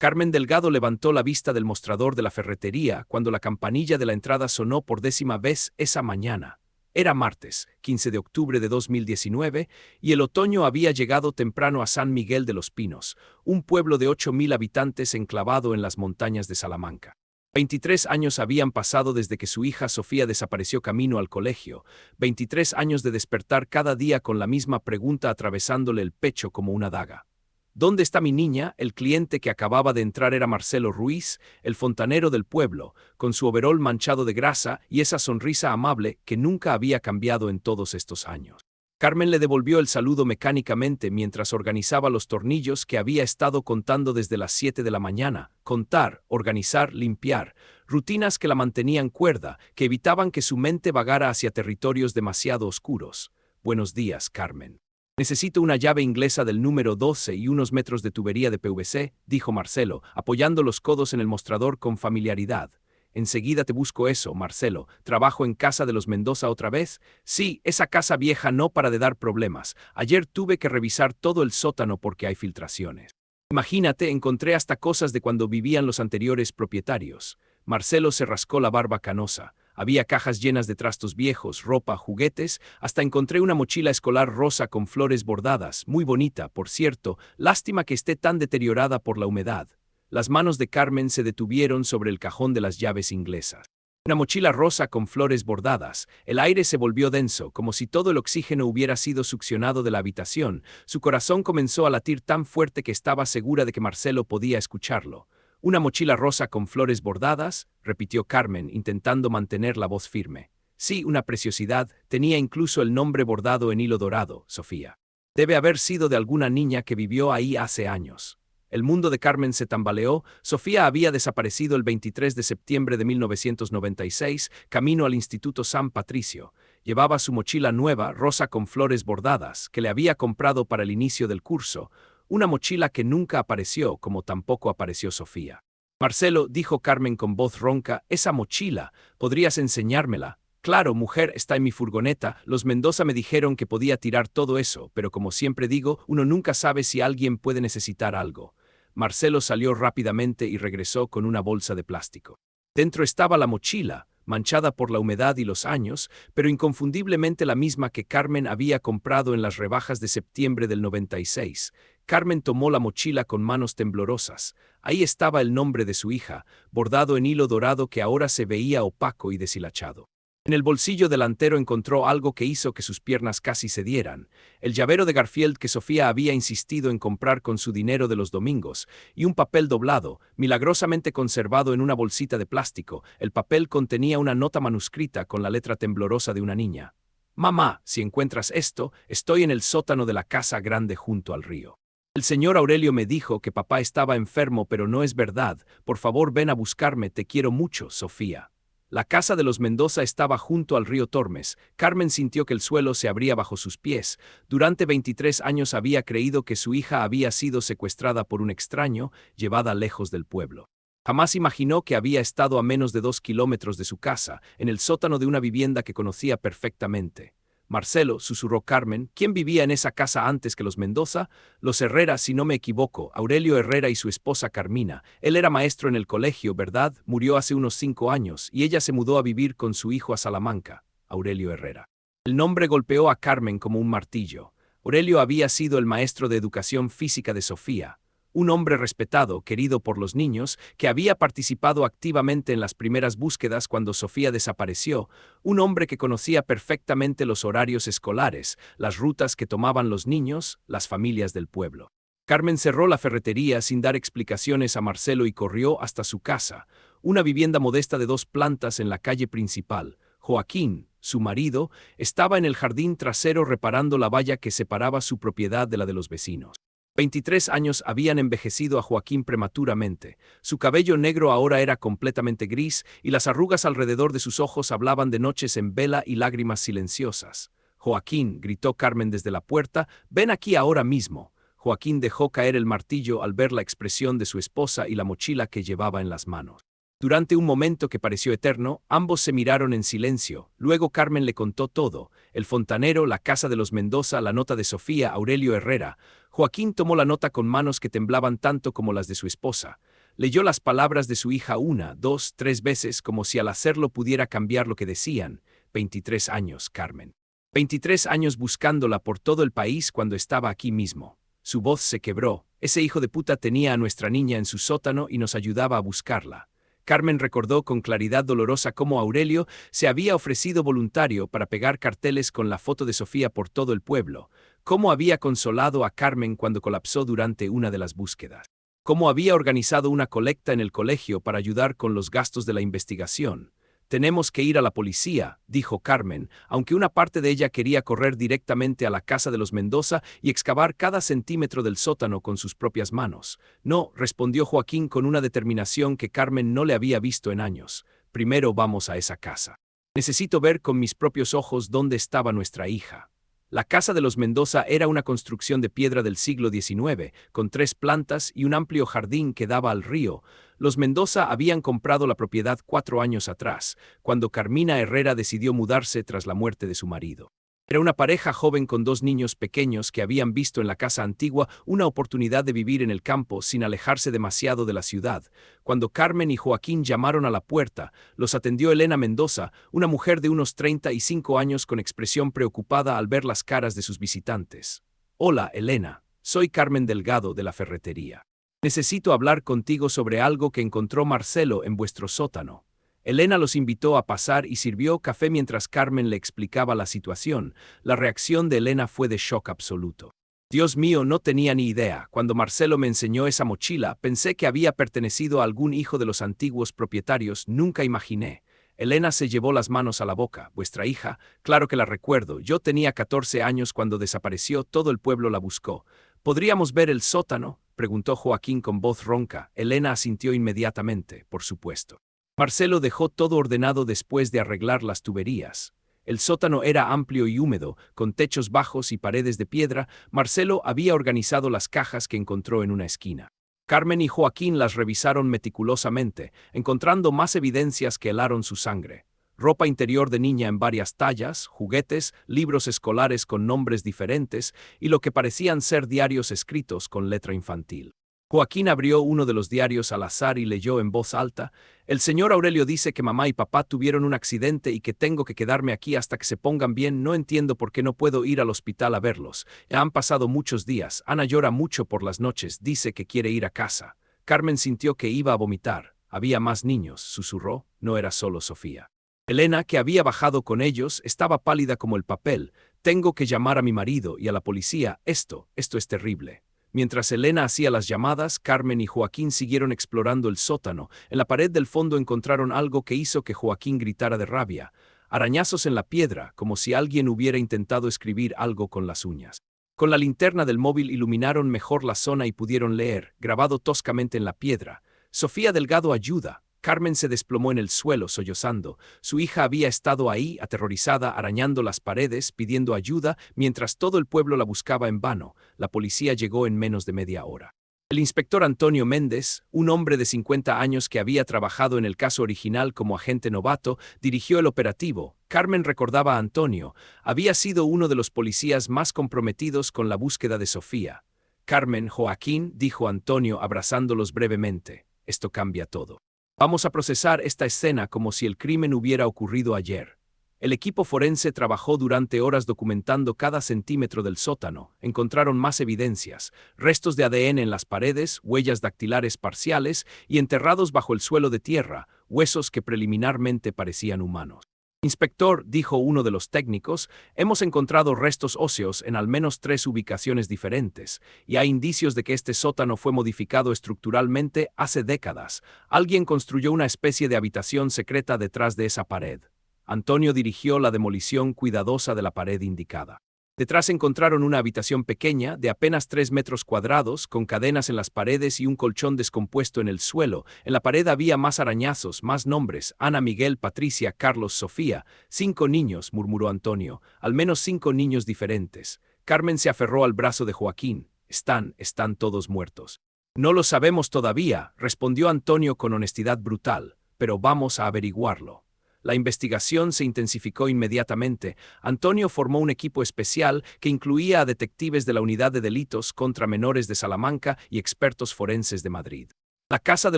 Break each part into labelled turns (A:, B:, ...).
A: Carmen Delgado levantó la vista del mostrador de la ferretería cuando la campanilla de la entrada sonó por 10ª vez esa mañana. Era martes, 15 de octubre de 2019, y el otoño había llegado temprano a San Miguel de los Pinos, un pueblo de 8.000 habitantes enclavado en las montañas de Salamanca. 23 años habían pasado desde que su hija Sofía desapareció camino al colegio, 23 años de despertar cada día con la misma pregunta atravesándole el pecho como una daga. ¿Dónde está mi niña? El cliente que acababa de entrar era Marcelo Ruiz, el fontanero del pueblo, con su overol manchado de grasa y esa sonrisa amable que nunca había cambiado en todos estos años. Carmen le devolvió el saludo mecánicamente mientras organizaba los tornillos que había estado contando desde las 7 de la mañana. Contar, organizar, limpiar. Rutinas que la mantenían cuerda, que evitaban que su mente vagara hacia territorios demasiado oscuros. Buenos días, Carmen. Necesito una llave inglesa del número 12 y unos metros de tubería de PVC, dijo Marcelo, apoyando los codos en el mostrador con familiaridad. Enseguida te busco eso, Marcelo. ¿Trabajo en casa de los Mendoza otra vez? Sí, esa casa vieja no para de dar problemas. Ayer tuve que revisar todo el sótano porque hay filtraciones. Imagínate, encontré hasta cosas de cuando vivían los anteriores propietarios. Marcelo se rascó la barba canosa. Había cajas llenas de trastos viejos, ropa, juguetes, hasta encontré una mochila escolar rosa con flores bordadas, muy bonita, por cierto, lástima que esté tan deteriorada por la humedad. Las manos de Carmen se detuvieron sobre el cajón de las llaves inglesas. Una mochila rosa con flores bordadas. El aire se volvió denso, como si todo el oxígeno hubiera sido succionado de la habitación. Su corazón comenzó a latir tan fuerte que estaba segura de que Marcelo podía escucharlo. «Una mochila rosa con flores bordadas», repitió Carmen, intentando mantener la voz firme. «Sí, una preciosidad, tenía incluso el nombre bordado en hilo dorado, Sofía. Debe haber sido de alguna niña que vivió ahí hace años». El mundo de Carmen se tambaleó. Sofía había desaparecido el 23 de septiembre de 1996, camino al Instituto San Patricio. Llevaba su mochila nueva, rosa con flores bordadas, que le había comprado para el inicio del curso. Una mochila que nunca apareció, como tampoco apareció Sofía. «Marcelo», dijo Carmen con voz ronca, «esa mochila, ¿podrías enseñármela?» «Claro, mujer, está en mi furgoneta. Los Mendoza me dijeron que podía tirar todo eso, pero como siempre digo, uno nunca sabe si alguien puede necesitar algo». Marcelo salió rápidamente y regresó con una bolsa de plástico. Dentro estaba la mochila, manchada por la humedad y los años, pero inconfundiblemente la misma que Carmen había comprado en las rebajas de septiembre del 96. Carmen tomó la mochila con manos temblorosas. Ahí estaba el nombre de su hija, bordado en hilo dorado que ahora se veía opaco y deshilachado. En el bolsillo delantero encontró algo que hizo que sus piernas casi cedieran, el llavero de Garfield que Sofía había insistido en comprar con su dinero de los domingos, y un papel doblado, milagrosamente conservado en una bolsita de plástico. El papel contenía una nota manuscrita con la letra temblorosa de una niña. «Mamá, si encuentras esto, estoy en el sótano de la casa grande junto al río. El señor Aurelio me dijo que papá estaba enfermo, pero no es verdad. Por favor, ven a buscarme, te quiero mucho, Sofía». La casa de los Mendoza estaba junto al río Tormes. Carmen sintió que el suelo se abría bajo sus pies. Durante 23 años había creído que su hija había sido secuestrada por un extraño, llevada lejos del pueblo. Jamás imaginó que había estado a menos de 2 kilómetros de su casa, en el sótano de una vivienda que conocía perfectamente. «Marcelo», susurró Carmen, «¿quién vivía en esa casa antes que los Mendoza?» «Los Herrera, si no me equivoco, Aurelio Herrera y su esposa Carmina. Él era maestro en el colegio, ¿verdad? Murió hace unos 5 años, y ella se mudó a vivir con su hijo a Salamanca». Aurelio Herrera. El nombre golpeó a Carmen como un martillo. Aurelio había sido el maestro de educación física de Sofía. Un hombre respetado, querido por los niños, que había participado activamente en las primeras búsquedas cuando Sofía desapareció, un hombre que conocía perfectamente los horarios escolares, las rutas que tomaban los niños, las familias del pueblo. Carmen cerró la ferretería sin dar explicaciones a Marcelo y corrió hasta su casa, una vivienda modesta de 2 plantas en la calle principal. Joaquín, su marido, estaba en el jardín trasero reparando la valla que separaba su propiedad de la de los vecinos. 23 años habían envejecido a Joaquín prematuramente. Su cabello negro ahora era completamente gris y las arrugas alrededor de sus ojos hablaban de noches en vela y lágrimas silenciosas. «Joaquín», gritó Carmen desde la puerta, «ven aquí ahora mismo». Joaquín dejó caer el martillo al ver la expresión de su esposa y la mochila que llevaba en las manos. Durante un momento que pareció eterno, ambos se miraron en silencio. Luego Carmen le contó todo: el fontanero, la casa de los Mendoza, la nota de Sofía, Aurelio Herrera. Joaquín tomó la nota con manos que temblaban tanto como las de su esposa. Leyó las palabras de su hija una, dos, tres veces como si al hacerlo pudiera cambiar lo que decían. 23 años, Carmen. 23 años buscándola por todo el país cuando estaba aquí mismo. Su voz se quebró. Ese hijo de puta tenía a nuestra niña en su sótano y nos ayudaba a buscarla. Carmen recordó con claridad dolorosa cómo Aurelio se había ofrecido voluntario para pegar carteles con la foto de Sofía por todo el pueblo, cómo había consolado a Carmen cuando colapsó durante una de las búsquedas, cómo había organizado una colecta en el colegio para ayudar con los gastos de la investigación. Tenemos que ir a la policía, dijo Carmen, aunque una parte de ella quería correr directamente a la casa de los Mendoza y excavar cada centímetro del sótano con sus propias manos. No, respondió Joaquín con una determinación que Carmen no le había visto en años. Primero vamos a esa casa. Necesito ver con mis propios ojos dónde estaba nuestra hija. La casa de los Mendoza era una construcción de piedra del siglo XIX, con 3 plantas y un amplio jardín que daba al río. Los Mendoza habían comprado la propiedad 4 años atrás, cuando Carmina Herrera decidió mudarse tras la muerte de su marido. Era una pareja joven con 2 niños pequeños que habían visto en la casa antigua una oportunidad de vivir en el campo sin alejarse demasiado de la ciudad. Cuando Carmen y Joaquín llamaron a la puerta, los atendió Elena Mendoza, una mujer de unos 35 años con expresión preocupada al ver las caras de sus visitantes. Hola, Elena. Soy Carmen Delgado de la ferretería. Necesito hablar contigo sobre algo que encontró Marcelo en vuestro sótano. Elena los invitó a pasar y sirvió café mientras Carmen le explicaba la situación. La reacción de Elena fue de shock absoluto. Dios mío, no tenía ni idea. Cuando Marcelo me enseñó esa mochila, pensé que había pertenecido a algún hijo de los antiguos propietarios, nunca imaginé. Elena se llevó las manos a la boca. Vuestra hija, claro que la recuerdo. Yo tenía 14 años cuando desapareció, todo el pueblo la buscó. ¿Podríamos ver el sótano?, preguntó Joaquín con voz ronca. Elena asintió inmediatamente, por supuesto. Marcelo dejó todo ordenado después de arreglar las tuberías. El sótano era amplio y húmedo, con techos bajos y paredes de piedra. Marcelo había organizado las cajas que encontró en una esquina. Carmen y Joaquín las revisaron meticulosamente, encontrando más evidencias que helaron su sangre. Ropa interior de niña en varias tallas, juguetes, libros escolares con nombres diferentes y lo que parecían ser diarios escritos con letra infantil. Joaquín abrió uno de los diarios al azar y leyó en voz alta: «El señor Aurelio dice que mamá y papá tuvieron un accidente y que tengo que quedarme aquí hasta que se pongan bien. No entiendo por qué no puedo ir al hospital a verlos. Han pasado muchos días. Ana llora mucho por las noches. Dice que quiere ir a casa». Carmen sintió que iba a vomitar. Había más niños, susurró. No era solo Sofía. Elena, que había bajado con ellos, estaba pálida como el papel. «Tengo que llamar a mi marido y a la policía. Esto es terrible». Mientras Elena hacía las llamadas, Carmen y Joaquín siguieron explorando el sótano. En la pared del fondo encontraron algo que hizo que Joaquín gritara de rabia. Arañazos en la piedra, como si alguien hubiera intentado escribir algo con las uñas. Con la linterna del móvil iluminaron mejor la zona y pudieron leer, grabado toscamente en la piedra: «Sofía Delgado, ayuda». Carmen se desplomó en el suelo, sollozando. Su hija había estado ahí, aterrorizada, arañando las paredes, pidiendo ayuda, mientras todo el pueblo la buscaba en vano. La policía llegó en menos de media hora. El inspector Antonio Méndez, un hombre de 50 años que había trabajado en el caso original como agente novato, dirigió el operativo. Carmen recordaba a Antonio. Había sido uno de los policías más comprometidos con la búsqueda de Sofía. «Carmen, Joaquín», dijo Antonio abrazándolos brevemente, «esto cambia todo. Vamos a procesar esta escena como si el crimen hubiera ocurrido ayer». El equipo forense trabajó durante horas documentando cada centímetro del sótano. Encontraron más evidencias: restos de ADN en las paredes, huellas dactilares parciales y enterrados bajo el suelo de tierra, huesos que preliminarmente parecían humanos. «Inspector», dijo uno de los técnicos, «hemos encontrado restos óseos en al menos 3 ubicaciones diferentes, y hay indicios de que este sótano fue modificado estructuralmente hace décadas. Alguien construyó una especie de habitación secreta detrás de esa pared». Antonio dirigió la demolición cuidadosa de la pared indicada. Detrás encontraron una habitación pequeña, de apenas 3 metros cuadrados, con cadenas en las paredes y un colchón descompuesto en el suelo. En la pared había más arañazos, más nombres: Ana, Miguel, Patricia, Carlos, Sofía. 5 niños, murmuró Antonio, al menos 5 niños diferentes. Carmen se aferró al brazo de Joaquín. Están todos muertos». «No lo sabemos todavía», respondió Antonio con honestidad brutal, «pero vamos a averiguarlo». La investigación se intensificó inmediatamente. Antonio formó un equipo especial que incluía a detectives de la Unidad de Delitos contra Menores de Salamanca y expertos forenses de Madrid. La casa de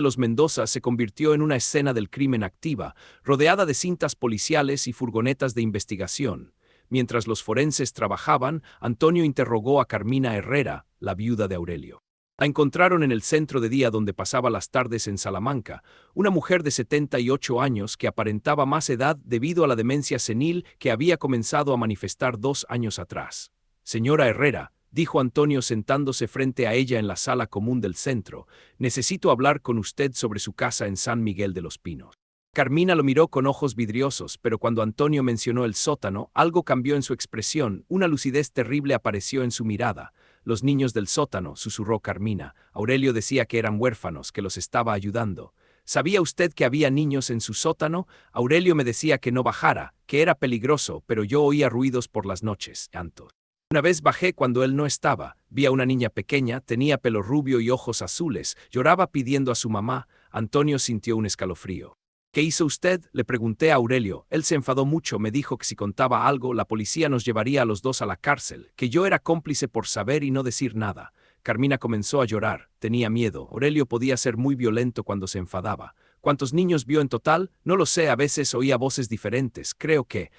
A: los Mendoza se convirtió en una escena del crimen activa, rodeada de cintas policiales y furgonetas de investigación. Mientras los forenses trabajaban, Antonio interrogó a Carmina Herrera, la viuda de Aurelio. La encontraron en el centro de día donde pasaba las tardes en Salamanca, una mujer de 78 años que aparentaba más edad debido a la demencia senil que había comenzado a manifestar 2 años atrás. Señora Herrera, dijo Antonio sentándose frente a ella en la sala común del centro, necesito hablar con usted sobre su casa en San Miguel de los Pinos. Carmina lo miró con ojos vidriosos, pero cuando Antonio mencionó el sótano, algo cambió en su expresión, una lucidez terrible apareció en su mirada. Los niños del sótano, susurró Carmina. Aurelio decía que eran huérfanos, que los estaba ayudando. ¿Sabía usted que había niños en su sótano? Aurelio me decía que no bajara, que era peligroso, pero yo oía ruidos por las noches, llantos. Una vez bajé cuando él no estaba. Vi a una niña pequeña, tenía pelo rubio y ojos azules, lloraba pidiendo a su mamá. Antonio sintió un escalofrío. ¿Qué hizo usted?, le pregunté a Aurelio. Él se enfadó mucho, me dijo que si contaba algo, la policía nos llevaría a los dos a la cárcel, que yo era cómplice por saber y no decir nada. Carmina comenzó a llorar, tenía miedo. Aurelio podía ser muy violento cuando se enfadaba. ¿Cuántos niños vio en total? No lo sé, a veces oía voces diferentes. Creo que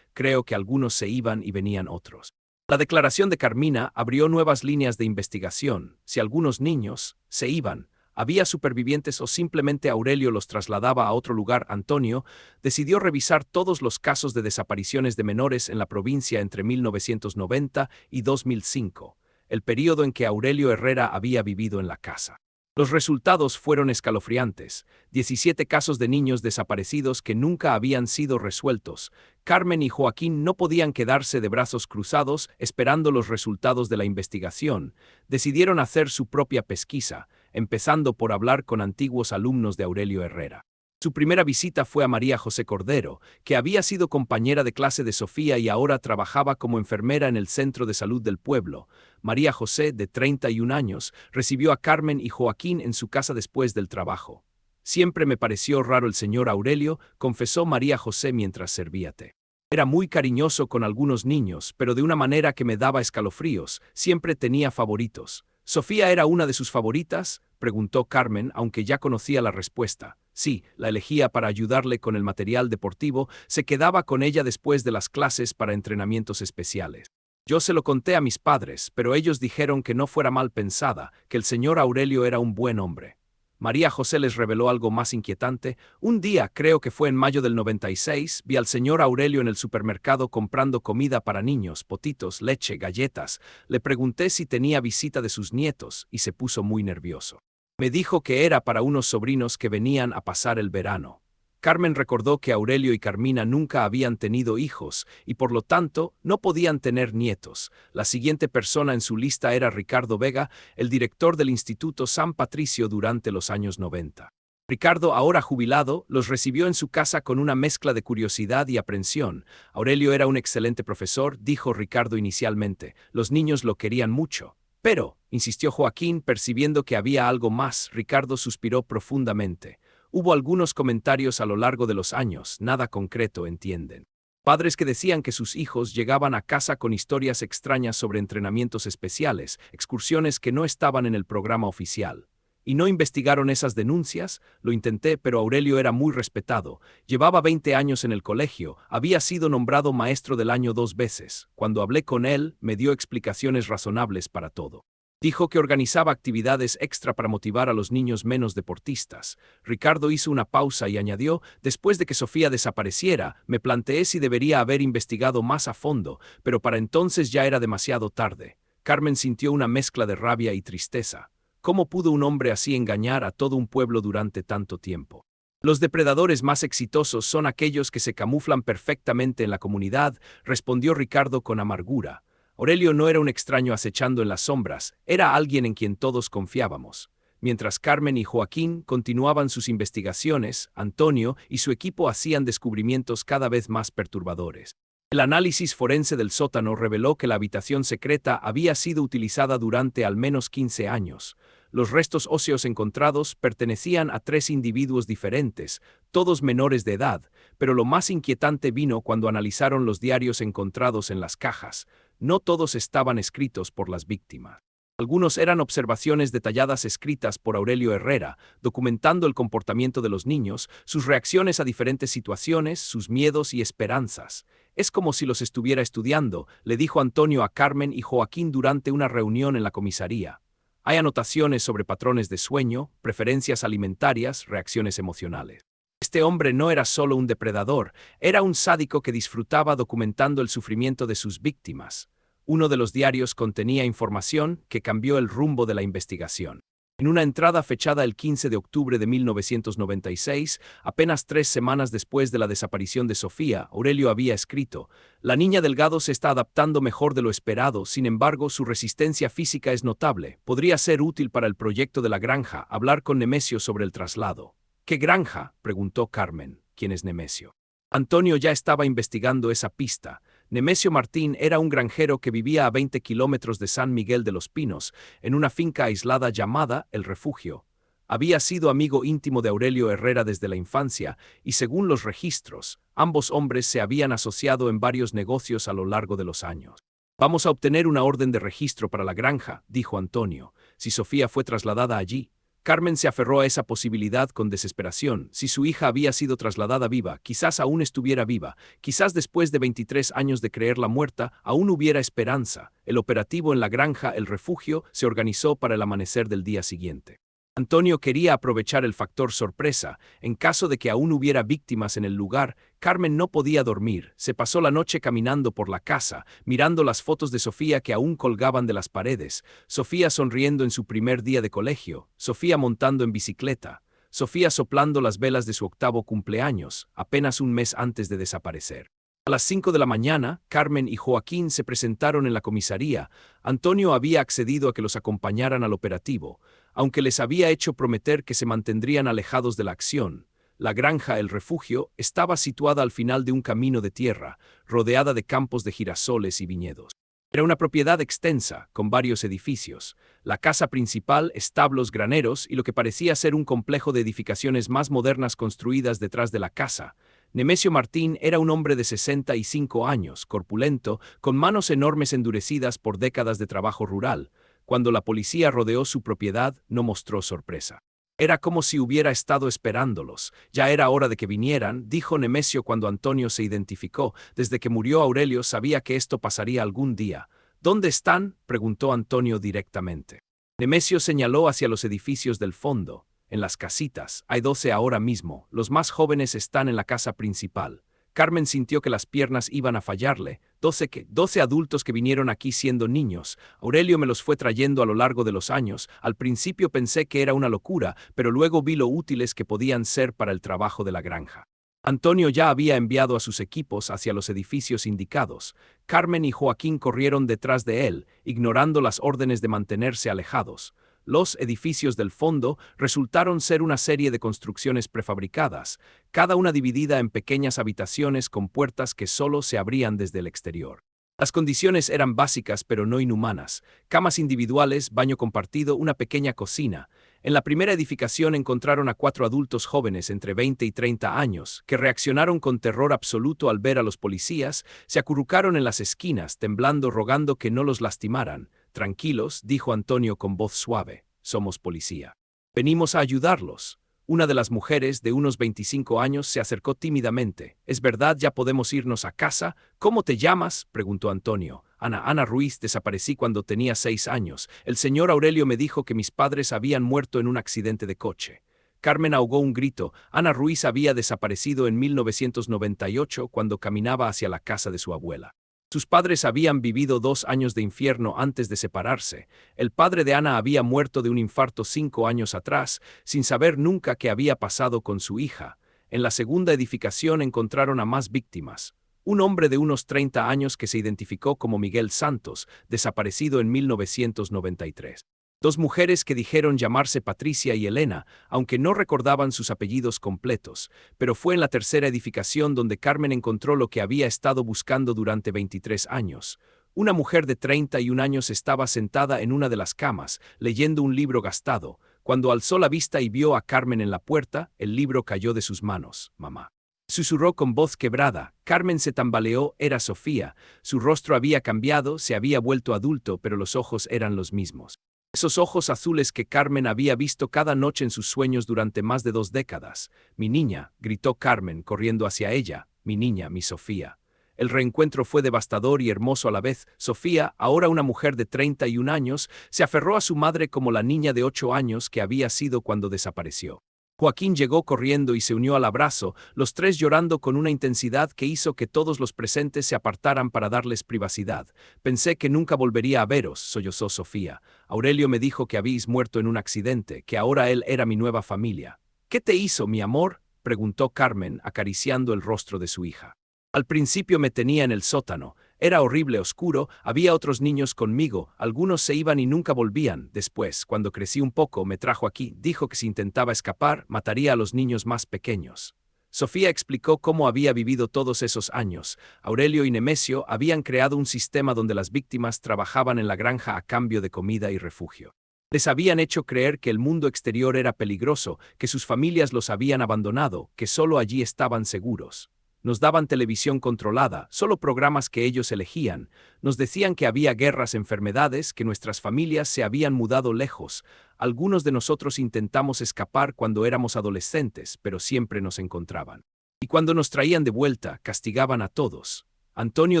A: algunos se iban y venían otros. La declaración de Carmina abrió nuevas líneas de investigación. Si algunos niños se iban, ¿había supervivientes o simplemente Aurelio los trasladaba a otro lugar? Antonio decidió revisar todos los casos de desapariciones de menores en la provincia entre 1990 y 2005, el periodo en que Aurelio Herrera había vivido en la casa. Los resultados fueron escalofriantes. 17 casos de niños desaparecidos que nunca habían sido resueltos. Carmen y Joaquín no podían quedarse de brazos cruzados esperando los resultados de la investigación. Decidieron hacer su propia pesquisa, empezando por hablar con antiguos alumnos de Aurelio Herrera. Su primera visita fue a María José Cordero, que había sido compañera de clase de Sofía y ahora trabajaba como enfermera en el centro de salud del pueblo. María José, de 31 años, recibió a Carmen y Joaquín en su casa después del trabajo. Siempre me pareció raro el señor Aurelio, confesó María José mientras servía té. Era muy cariñoso con algunos niños, pero de una manera que me daba escalofríos. Siempre tenía favoritos. ¿Sofía era una de sus favoritas?, preguntó Carmen, aunque ya conocía la respuesta. Sí, la elegía para ayudarle con el material deportivo, se quedaba con ella después de las clases para entrenamientos especiales. Yo se lo conté a mis padres, pero ellos dijeron que no fuera mal pensada, que el señor Aurelio era un buen hombre. María José les reveló algo más inquietante. Un día, creo que fue en mayo del 96, vi al señor Aurelio en el supermercado comprando comida para niños, potitos, leche, galletas. Le pregunté si tenía visita de sus nietos y se puso muy nervioso. Me dijo que era para unos sobrinos que venían a pasar el verano. Carmen recordó que Aurelio y Carmina nunca habían tenido hijos y por lo tanto no podían tener nietos. La siguiente persona en su lista era Ricardo Vega, el director del Instituto San Patricio durante los años 90. Ricardo, ahora jubilado, los recibió en su casa con una mezcla de curiosidad y aprensión. Aurelio era un excelente profesor, dijo Ricardo inicialmente. Los niños lo querían mucho. Pero, insistió Joaquín, percibiendo que había algo más. Ricardo suspiró profundamente. Hubo algunos comentarios a lo largo de los años, nada concreto, entienden. Padres que decían que sus hijos llegaban a casa con historias extrañas sobre entrenamientos especiales, excursiones que no estaban en el programa oficial. ¿Y no investigaron esas denuncias? Lo intenté, pero Aurelio era muy respetado. Llevaba 20 años en el colegio, había sido nombrado maestro del año 2 veces. Cuando hablé con él, me dio explicaciones razonables para todo. Dijo que organizaba actividades extra para motivar a los niños menos deportistas. Ricardo hizo una pausa y añadió, después de que Sofía desapareciera, me planteé si debería haber investigado más a fondo, pero para entonces ya era demasiado tarde. Carmen sintió una mezcla de rabia y tristeza. ¿Cómo pudo un hombre así engañar a todo un pueblo durante tanto tiempo? Los depredadores más exitosos son aquellos que se camuflan perfectamente en la comunidad, respondió Ricardo con amargura. Aurelio no era un extraño acechando en las sombras, era alguien en quien todos confiábamos. Mientras Carmen y Joaquín continuaban sus investigaciones, Antonio y su equipo hacían descubrimientos cada vez más perturbadores. El análisis forense del sótano reveló que la habitación secreta había sido utilizada durante al menos 15 años. Los restos óseos encontrados pertenecían a 3 individuos diferentes, todos menores de edad, pero lo más inquietante vino cuando analizaron los diarios encontrados en las cajas. No todos estaban escritos por las víctimas. Algunos eran observaciones detalladas escritas por Aurelio Herrera, documentando el comportamiento de los niños, sus reacciones a diferentes situaciones, sus miedos y esperanzas. Es como si los estuviera estudiando, le dijo Antonio a Carmen y Joaquín durante una reunión en la comisaría. Hay anotaciones sobre patrones de sueño, preferencias alimentarias, reacciones emocionales. Este hombre no era solo un depredador, era un sádico que disfrutaba documentando el sufrimiento de sus víctimas. Uno de los diarios contenía información que cambió el rumbo de la investigación. En una entrada fechada el 15 de octubre de 1996, apenas 3 semanas después de la desaparición de Sofía, Aurelio había escrito: «La niña Delgado se está adaptando mejor de lo esperado, sin embargo, su resistencia física es notable. Podría ser útil para el proyecto de la granja hablar con Nemesio sobre el traslado». «¿Qué granja?», preguntó Carmen. «¿Quién es Nemesio?». Antonio ya estaba investigando esa pista. Nemesio Martín era un granjero que vivía a 20 kilómetros de San Miguel de los Pinos, en una finca aislada llamada El Refugio. Había sido amigo íntimo de Aurelio Herrera desde la infancia, y según los registros, ambos hombres se habían asociado en varios negocios a lo largo de los años. «Vamos a obtener una orden de registro para la granja», dijo Antonio, «si Sofía fue trasladada allí». Carmen se aferró a esa posibilidad con desesperación. Si su hija había sido trasladada viva, quizás aún estuviera viva, quizás después de 23 años de creerla muerta, aún hubiera esperanza. El operativo en la granja El Refugio se organizó para el amanecer del día siguiente. Antonio quería aprovechar el factor sorpresa. En caso de que aún hubiera víctimas en el lugar, Carmen no podía dormir. Se pasó la noche caminando por la casa, mirando las fotos de Sofía que aún colgaban de las paredes. Sofía sonriendo en su primer día de colegio, Sofía montando en bicicleta, Sofía soplando las velas de su 8º cumpleaños, apenas un mes antes de desaparecer. A las 5 de la mañana, Carmen y Joaquín se presentaron en la comisaría. Antonio había accedido a que los acompañaran al operativo, aunque les había hecho prometer que se mantendrían alejados de la acción. La granja El Refugio estaba situada al final de un camino de tierra, rodeada de campos de girasoles y viñedos. Era una propiedad extensa, con varios edificios, la casa principal, establos, graneros y lo que parecía ser un complejo de edificaciones más modernas construidas detrás de la casa. Nemesio Martín era un hombre de 65 años, corpulento, con manos enormes endurecidas por décadas de trabajo rural. Cuando la policía rodeó su propiedad, no mostró sorpresa. Era como si hubiera estado esperándolos. «Ya era hora de que vinieran», dijo Nemesio cuando Antonio se identificó. «Desde que murió Aurelio sabía que esto pasaría algún día». «¿Dónde están?», preguntó Antonio directamente. Nemesio señaló hacia los edificios del fondo. «En las casitas. Hay 12 ahora mismo. Los más jóvenes están en la casa principal». Carmen sintió que las piernas iban a fallarle. «¿12 adultos que vinieron aquí siendo niños? Aurelio me los fue trayendo a lo largo de los años. Al principio pensé que era una locura, pero luego vi lo útiles que podían ser para el trabajo de la granja». Antonio ya había enviado a sus equipos hacia los edificios indicados. Carmen y Joaquín corrieron detrás de él, ignorando las órdenes de mantenerse alejados. Los edificios del fondo resultaron ser una serie de construcciones prefabricadas, cada una dividida en pequeñas habitaciones con puertas que solo se abrían desde el exterior. Las condiciones eran básicas pero no inhumanas: camas individuales, baño compartido, una pequeña cocina. En la primera edificación encontraron a 4 adultos jóvenes entre 20 y 30 años, que reaccionaron con terror absoluto al ver a los policías. Se acurrucaron en las esquinas, temblando, rogando que no los lastimaran. «Tranquilos», dijo Antonio con voz suave, «somos policía. Venimos a ayudarlos». Una de las mujeres, de unos 25 años, se acercó tímidamente. «¿Es verdad, ya podemos irnos a casa? ¿Cómo te llamas?», preguntó Antonio. «Ana Ruiz, desaparecí cuando tenía 6 años. El señor Aurelio me dijo que mis padres habían muerto en un accidente de coche». Carmen ahogó un grito. Ana Ruiz había desaparecido en 1998 cuando caminaba hacia la casa de su abuela. Sus padres habían vivido 2 años de infierno antes de separarse. El padre de Ana había muerto de un infarto 5 años atrás, sin saber nunca qué había pasado con su hija. En la segunda edificación encontraron a más víctimas. Un hombre de unos 30 años que se identificó como Miguel Santos, desaparecido en 1993. 2 mujeres que dijeron llamarse Patricia y Elena, aunque no recordaban sus apellidos completos, pero fue en la tercera edificación donde Carmen encontró lo que había estado buscando durante 23 años. Una mujer de 31 años estaba sentada en una de las camas, leyendo un libro gastado. Cuando alzó la vista y vio a Carmen en la puerta, el libro cayó de sus manos. «Mamá», susurró con voz quebrada. Carmen se tambaleó. Era Sofía. Su rostro había cambiado, se había vuelto adulto, pero los ojos eran los mismos. Esos ojos azules que Carmen había visto cada noche en sus sueños durante más de 2 décadas. Mi niña, gritó Carmen, corriendo hacia ella. Mi niña, mi Sofía. El reencuentro fue devastador y hermoso a la vez. Sofía, ahora una mujer de 31 años, se aferró a su madre como la niña de 8 años que había sido cuando desapareció. Joaquín llegó corriendo y se unió al abrazo, los tres llorando con una intensidad que hizo que todos los presentes se apartaran para darles privacidad. Pensé que nunca volvería a veros, sollozó Sofía. Aurelio me dijo que habéis muerto en un accidente, que ahora él era mi nueva familia. ¿Qué te hizo, mi amor?, preguntó Carmen, acariciando el rostro de su hija. Al principio me tenía en el sótano. Era horrible, oscuro, había otros niños conmigo, algunos se iban y nunca volvían. Después, cuando crecí un poco, me trajo aquí, dijo que si intentaba escapar, mataría a los niños más pequeños. Sofía explicó cómo había vivido todos esos años. Aurelio y Nemesio habían creado un sistema donde las víctimas trabajaban en la granja a cambio de comida y refugio. Les habían hecho creer que el mundo exterior era peligroso, que sus familias los habían abandonado, que solo allí estaban seguros. Nos daban televisión controlada, solo programas que ellos elegían. Nos decían que había guerras, enfermedades, que nuestras familias se habían mudado lejos. Algunos de nosotros intentamos escapar cuando éramos adolescentes, pero siempre nos encontraban. Y cuando nos traían de vuelta, castigaban a todos. Antonio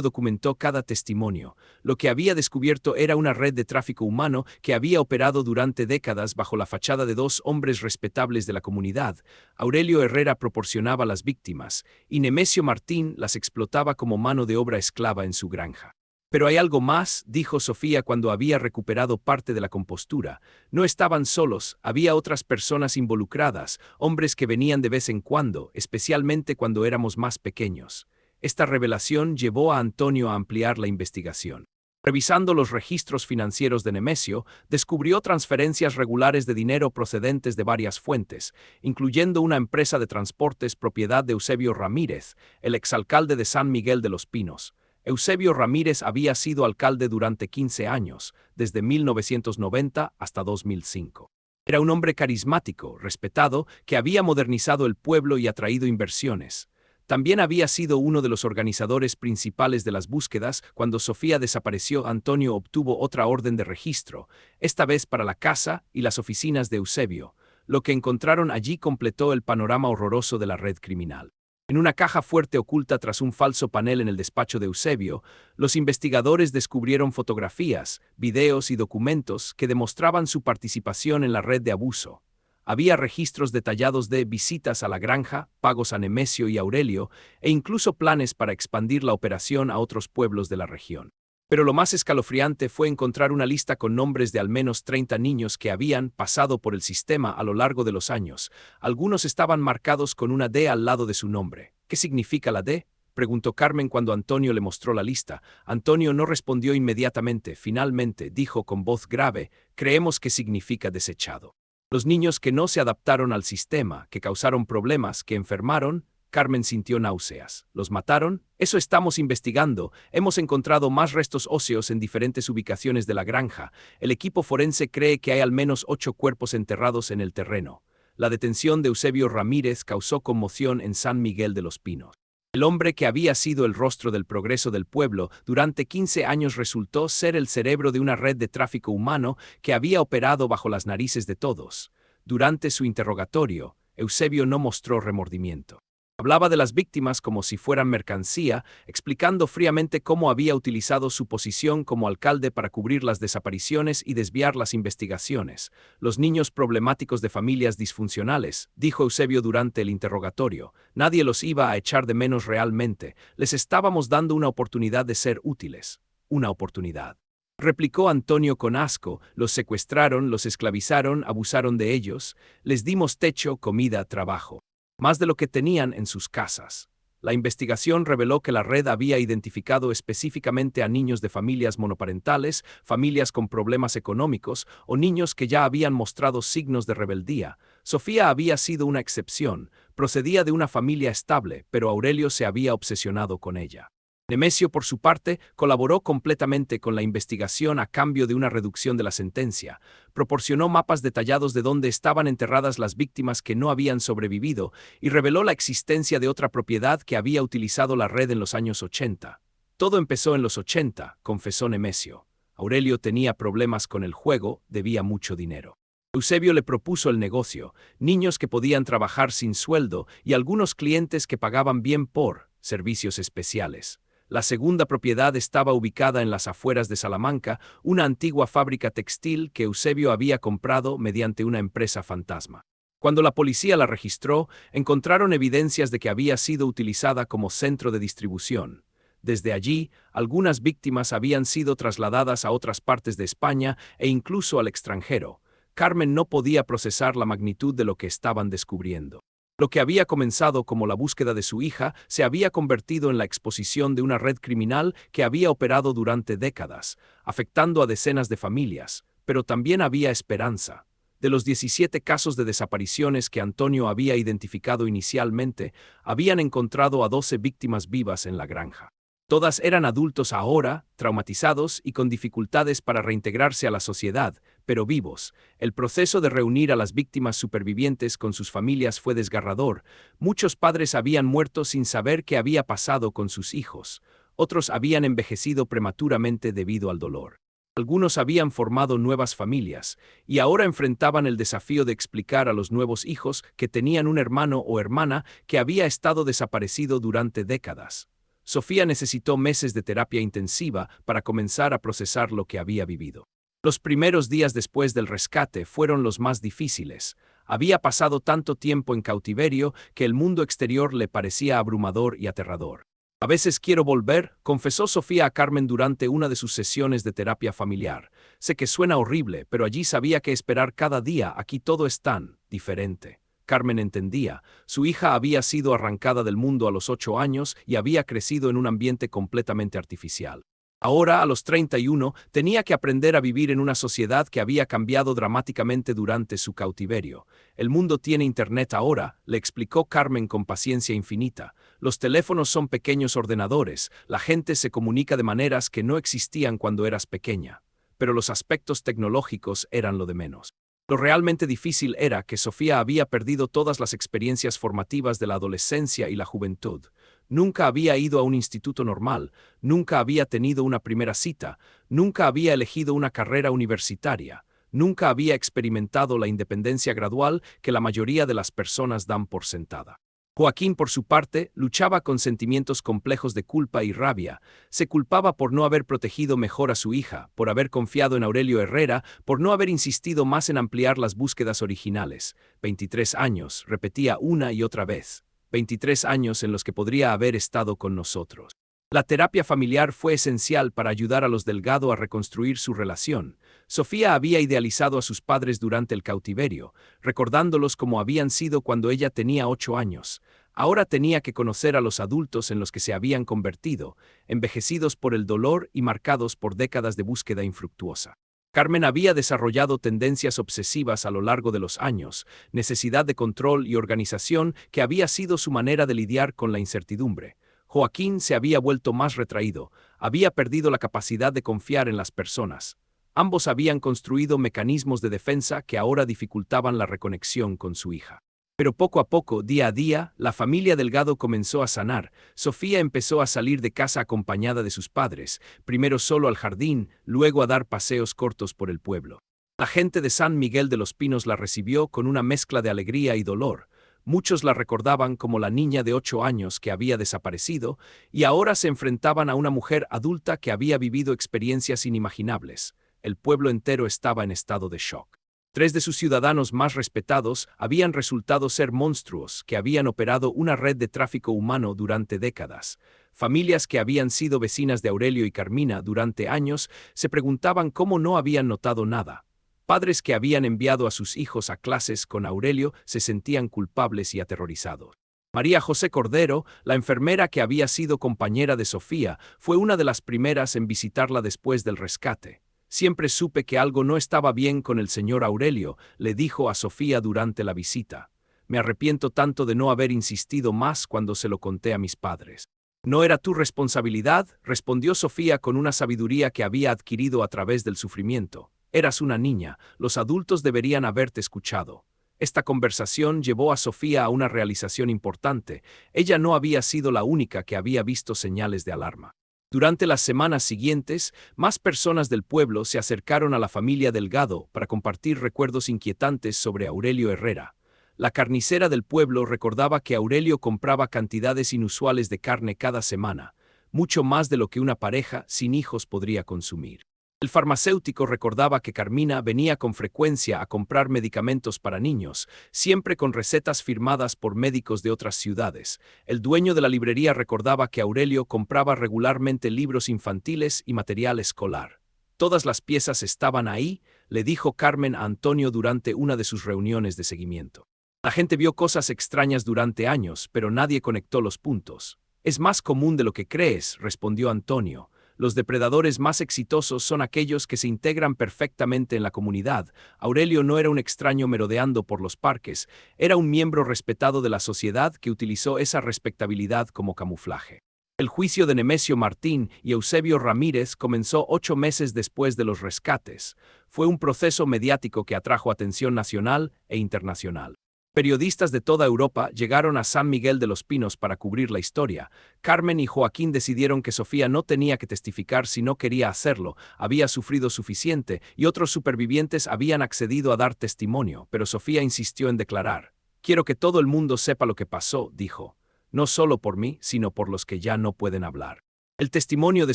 A: documentó cada testimonio. Lo que había descubierto era una red de tráfico humano que había operado durante décadas bajo la fachada de 2 hombres respetables de la comunidad. Aurelio Herrera proporcionaba las víctimas, y Nemesio Martín las explotaba como mano de obra esclava en su granja. Pero hay algo más, dijo Sofía cuando había recuperado parte de la compostura. No estaban solos, había otras personas involucradas, hombres que venían de vez en cuando, especialmente cuando éramos más pequeños. Esta revelación llevó a Antonio a ampliar la investigación. Revisando los registros financieros de Nemesio, descubrió transferencias regulares de dinero procedentes de varias fuentes, incluyendo una empresa de transportes propiedad de Eusebio Ramírez, el exalcalde de San Miguel de los Pinos. Eusebio Ramírez había sido alcalde durante 15 años, desde 1990 hasta 2005. Era un hombre carismático, respetado, que había modernizado el pueblo y atraído inversiones. También había sido uno de los organizadores principales de las búsquedas. Cuando Sofía desapareció, Antonio obtuvo otra orden de registro, esta vez para la casa y las oficinas de Eusebio. Lo que encontraron allí completó el panorama horroroso de la red criminal. En una caja fuerte oculta tras un falso panel en el despacho de Eusebio, los investigadores descubrieron fotografías, videos y documentos que demostraban su participación en la red de abuso. Había registros detallados de visitas a la granja, pagos a Nemesio y Aurelio, e incluso planes para expandir la operación a otros pueblos de la región. Pero lo más escalofriante fue encontrar una lista con nombres de al menos 30 niños que habían pasado por el sistema a lo largo de los años. Algunos estaban marcados con una D al lado de su nombre. ¿Qué significa la D?, preguntó Carmen cuando Antonio le mostró la lista. Antonio no respondió inmediatamente. Finalmente dijo con voz grave: creemos que significa desechado. Los niños que no se adaptaron al sistema, que causaron problemas, que enfermaron. Carmen sintió náuseas. ¿Los mataron? Eso estamos investigando. Hemos encontrado más restos óseos en diferentes ubicaciones de la granja. El equipo forense cree que hay al menos 8 cuerpos enterrados en el terreno. La detención de Eusebio Ramírez causó conmoción en San Miguel de los Pinos. El hombre que había sido el rostro del progreso del pueblo durante 15 años resultó ser el cerebro de una red de tráfico humano que había operado bajo las narices de todos. Durante su interrogatorio, Eusebio no mostró remordimiento. Hablaba de las víctimas como si fueran mercancía, explicando fríamente cómo había utilizado su posición como alcalde para cubrir las desapariciones y desviar las investigaciones. Los niños problemáticos de familias disfuncionales, dijo Eusebio durante el interrogatorio, nadie los iba a echar de menos realmente, les estábamos dando una oportunidad de ser útiles. Una oportunidad. Replicó Antonio con asco, los secuestraron, los esclavizaron, abusaron de ellos, les dimos techo, comida, trabajo. Más de lo que tenían en sus casas. La investigación reveló que la red había identificado específicamente a niños de familias monoparentales, familias con problemas económicos o niños que ya habían mostrado signos de rebeldía. Sofía había sido una excepción, procedía de una familia estable, pero Aurelio se había obsesionado con ella. Nemesio, por su parte, colaboró completamente con la investigación a cambio de una reducción de la sentencia. Proporcionó mapas detallados de dónde estaban enterradas las víctimas que no habían sobrevivido y reveló la existencia de otra propiedad que había utilizado la red en los años 80. Todo empezó en los 80, confesó Nemesio. Aurelio tenía problemas con el juego, debía mucho dinero. Eusebio le propuso el negocio, niños que podían trabajar sin sueldo y algunos clientes que pagaban bien por servicios especiales. La segunda propiedad estaba ubicada en las afueras de Salamanca, una antigua fábrica textil que Eusebio había comprado mediante una empresa fantasma. Cuando la policía la registró, encontraron evidencias de que había sido utilizada como centro de distribución. Desde allí, algunas víctimas habían sido trasladadas a otras partes de España e incluso al extranjero. Carmen no podía procesar la magnitud de lo que estaban descubriendo. Lo que había comenzado como la búsqueda de su hija se había convertido en la exposición de una red criminal que había operado durante décadas, afectando a decenas de familias, pero también había esperanza. De los 17 casos de desapariciones que Antonio había identificado inicialmente, habían encontrado a 12 víctimas vivas en la granja. Todas eran adultos ahora, traumatizados y con dificultades para reintegrarse a la sociedad, pero vivos. El proceso de reunir a las víctimas supervivientes con sus familias fue desgarrador. Muchos padres habían muerto sin saber qué había pasado con sus hijos. Otros habían envejecido prematuramente debido al dolor. Algunos habían formado nuevas familias, y ahora enfrentaban el desafío de explicar a los nuevos hijos que tenían un hermano o hermana que había estado desaparecido durante décadas. Sofía necesitó meses de terapia intensiva para comenzar a procesar lo que había vivido. Los primeros días después del rescate fueron los más difíciles. Había pasado tanto tiempo en cautiverio que el mundo exterior le parecía abrumador y aterrador. A veces quiero volver, confesó Sofía a Carmen durante una de sus sesiones de terapia familiar. Sé que suena horrible, pero allí sabía que esperar cada día, aquí todo es tan diferente. Carmen entendía. Su hija había sido arrancada del mundo a los 8 años y había crecido en un ambiente completamente artificial. Ahora, a los 31, tenía que aprender a vivir en una sociedad que había cambiado dramáticamente durante su cautiverio. El mundo tiene internet ahora, le explicó Carmen con paciencia infinita. Los teléfonos son pequeños ordenadores, la gente se comunica de maneras que no existían cuando eras pequeña. Pero los aspectos tecnológicos eran lo de menos. Lo realmente difícil era que Sofía había perdido todas las experiencias formativas de la adolescencia y la juventud. Nunca había ido a un instituto normal, nunca había tenido una primera cita, nunca había elegido una carrera universitaria, nunca había experimentado la independencia gradual que la mayoría de las personas dan por sentada. Joaquín, por su parte, luchaba con sentimientos complejos de culpa y rabia. Se culpaba por no haber protegido mejor a su hija, por haber confiado en Aurelio Herrera, por no haber insistido más en ampliar las búsquedas originales. 23 años, repetía una y otra vez. 23 años en los que podría haber estado con nosotros. La terapia familiar fue esencial para ayudar a los Delgado a reconstruir su relación. Sofía había idealizado a sus padres durante el cautiverio, recordándolos como habían sido cuando ella tenía 8 años. Ahora tenía que conocer a los adultos en los que se habían convertido, envejecidos por el dolor y marcados por décadas de búsqueda infructuosa. Carmen había desarrollado tendencias obsesivas a lo largo de los años, necesidad de control y organización que había sido su manera de lidiar con la incertidumbre. Joaquín se había vuelto más retraído, había perdido la capacidad de confiar en las personas. Ambos habían construido mecanismos de defensa que ahora dificultaban la reconexión con su hija. Pero poco a poco, día a día, la familia Delgado comenzó a sanar. Sofía empezó a salir de casa acompañada de sus padres, primero solo al jardín, luego a dar paseos cortos por el pueblo. La gente de San Miguel de los Pinos la recibió con una mezcla de alegría y dolor. Muchos la recordaban como la niña de 8 años que había desaparecido y ahora se enfrentaban a una mujer adulta que había vivido experiencias inimaginables. El pueblo entero estaba en estado de shock. 3 de sus ciudadanos más respetados habían resultado ser monstruos que habían operado una red de tráfico humano durante décadas. Familias que habían sido vecinas de Aurelio y Carmina durante años se preguntaban cómo no habían notado nada. Padres que habían enviado a sus hijos a clases con Aurelio se sentían culpables y aterrorizados. María José Cordero, la enfermera que había sido compañera de Sofía, fue una de las primeras en visitarla después del rescate. Siempre supe que algo no estaba bien con el señor Aurelio, le dijo a Sofía durante la visita. Me arrepiento tanto de no haber insistido más cuando se lo conté a mis padres. No era tu responsabilidad, respondió Sofía con una sabiduría que había adquirido a través del sufrimiento. Eras una niña, los adultos deberían haberte escuchado. Esta conversación llevó a Sofía a una realización importante. Ella no había sido la única que había visto señales de alarma. Durante las semanas siguientes, más personas del pueblo se acercaron a la familia Delgado para compartir recuerdos inquietantes sobre Aurelio Herrera. La carnicera del pueblo recordaba que Aurelio compraba cantidades inusuales de carne cada semana, mucho más de lo que una pareja sin hijos podría consumir. El farmacéutico recordaba que Carmina venía con frecuencia a comprar medicamentos para niños, siempre con recetas firmadas por médicos de otras ciudades. El dueño de la librería recordaba que Aurelio compraba regularmente libros infantiles y material escolar. Todas las piezas estaban ahí, le dijo Carmen a Antonio durante una de sus reuniones de seguimiento. La gente vio cosas extrañas durante años, pero nadie conectó los puntos. Es más común de lo que crees, respondió Antonio. Los depredadores más exitosos son aquellos que se integran perfectamente en la comunidad. Aurelio no era un extraño merodeando por los parques, era un miembro respetado de la sociedad que utilizó esa respetabilidad como camuflaje. El juicio de Nemesio Martín y Eusebio Ramírez comenzó 8 meses después de los rescates. Fue un proceso mediático que atrajo atención nacional e internacional. Periodistas de toda Europa llegaron a San Miguel de los Pinos para cubrir la historia. Carmen y Joaquín decidieron que Sofía no tenía que testificar si no quería hacerlo, había sufrido suficiente y otros supervivientes habían accedido a dar testimonio, pero Sofía insistió en declarar. Quiero que todo el mundo sepa lo que pasó, dijo. No solo por mí, sino por los que ya no pueden hablar. El testimonio de